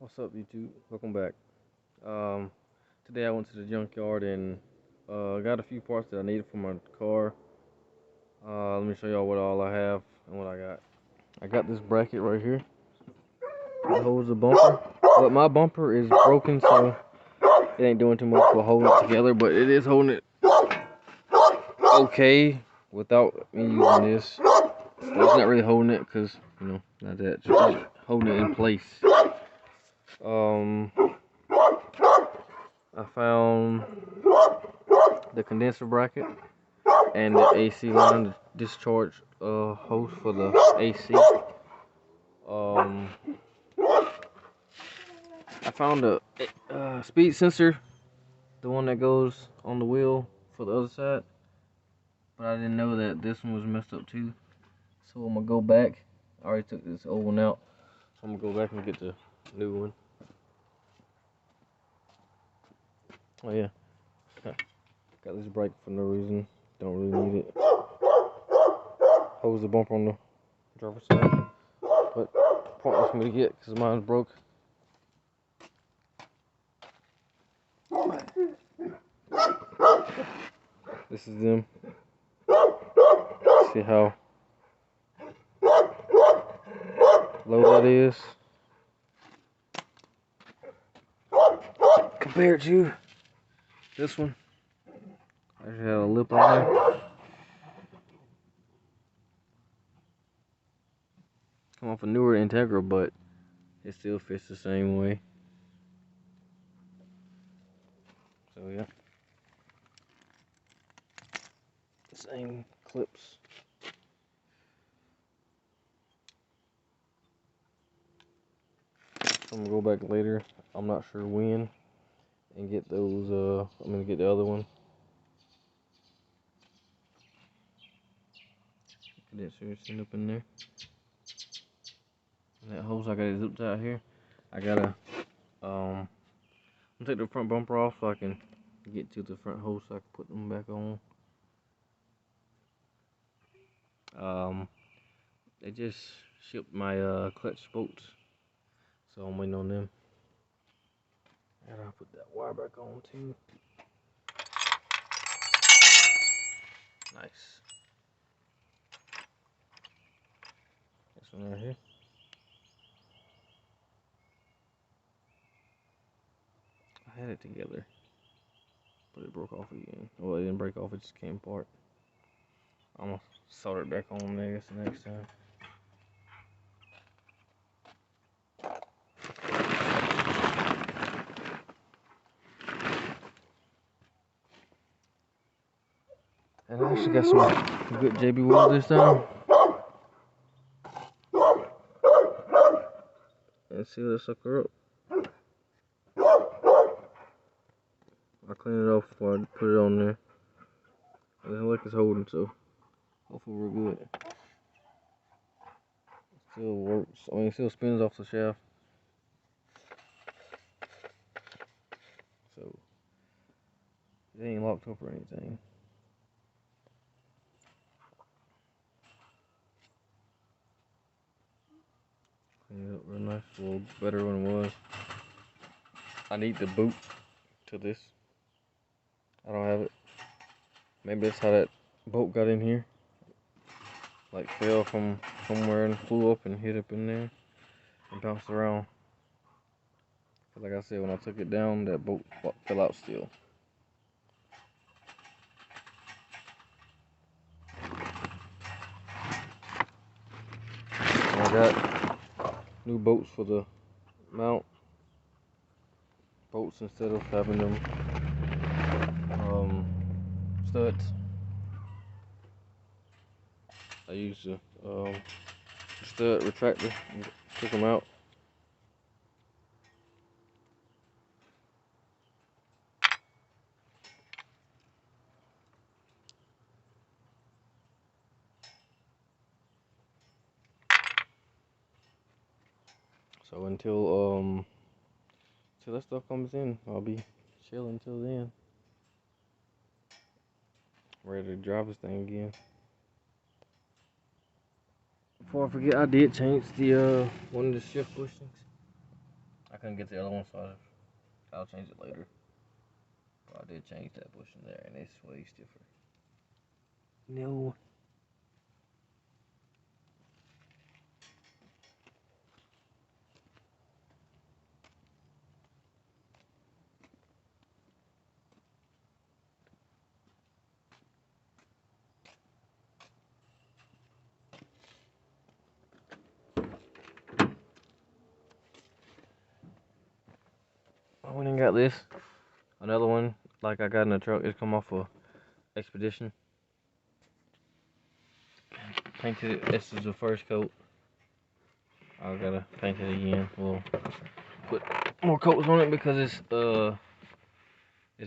What's up, YouTube? Welcome back. Today I went to the junkyard and got a few parts that I needed for my car. Let me show y'all what all I have and what I got. I got this bracket right here that holds the bumper, but my bumper is broken, so it ain't doing too much for holding it together, but it is holding it okay without me using this. So it's not really holding it because, you know, not that, just holding it in place. I found the condenser bracket and the AC line, the discharge hose for the AC. I found a speed sensor, the one that goes on the wheel for the other side, but I didn't know that this one was messed up too. So I'm gonna go back. I already took this old one out, so I'm gonna go back and get the new one. Oh yeah, got this brake for no reason. Don't really need it. Hose the bumper on the driver's side, but pointless for me to get because mine's broke. This is them. See how low that is compared to this one. I actually had a lip on there. Come off a newer Integra, but it still fits the same way. So yeah, same clips. I'm gonna go back later. I'm not sure when, and get those. I'm gonna get the other one. Condenser sitting up in there. And that hose I got it zipped out here. I gotta I'm gonna take the front bumper off so I can get to the front hose so I can put them back on. They just shipped my clutch bolts, so I'm waiting on them. And I'll put that wire back on too. Nice. This one right here. I had it together, but it broke off again. Well, it didn't break off, it just came apart. I'm gonna solder it back on, I guess, the next time. And I actually got some good JB wheels this time. And seal that sucker up. I cleaned it off before I put it on there. And it looks like it's holding, so hopefully we're good. It still works. I mean, it still spins off the shaft. So it ain't locked up or anything. Cleaned it up real nice, a little better than it was. I need the boot to this. I don't have it. Maybe that's how that bolt got in here. Like fell from somewhere and flew up and hit up in there and bounced around. Cause like I said, when I took it down, that bolt fell out still. And I got new bolts for the mount. Bolts instead of having them studs. I used a stud retractor and took them out. So until that stuff comes in, I'll be chilling until then. Ready to drive this thing again. Before I forget, I did change the one of the shift bushings. I couldn't get the other one, so I'll change it later. But I did change that bushing there, and it's way stiffer. No. I went and got this. Another one, like I got in the truck, it's come off a Expedition. Painted it. This is the first coat. I gotta paint it again. We'll put more coats on it because it's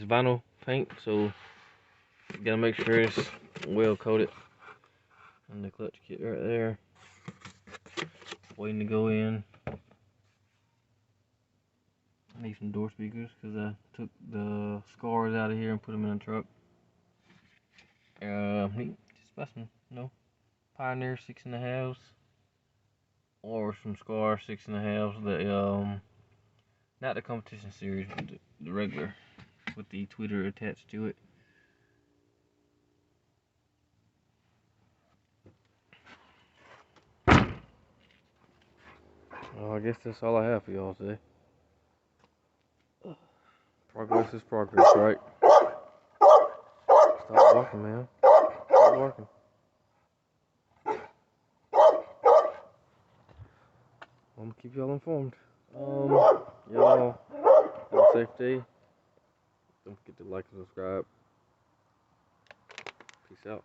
vinyl paint, so you gotta make sure it's well coated. And the clutch kit right there, waiting to go in. I need some door speakers because I took the scars out of here and put them in the truck. Just buy some, Pioneer 6.5s or some Scar 6.5s. The not the competition series, but the regular with the tweeter attached to it. Well, I guess that's all I have for y'all today. Progress is progress, right? Stop barking, man. Stop barking. I'm gonna keep y'all informed. Y'all have a safe day. Don't forget to like and subscribe. Peace out.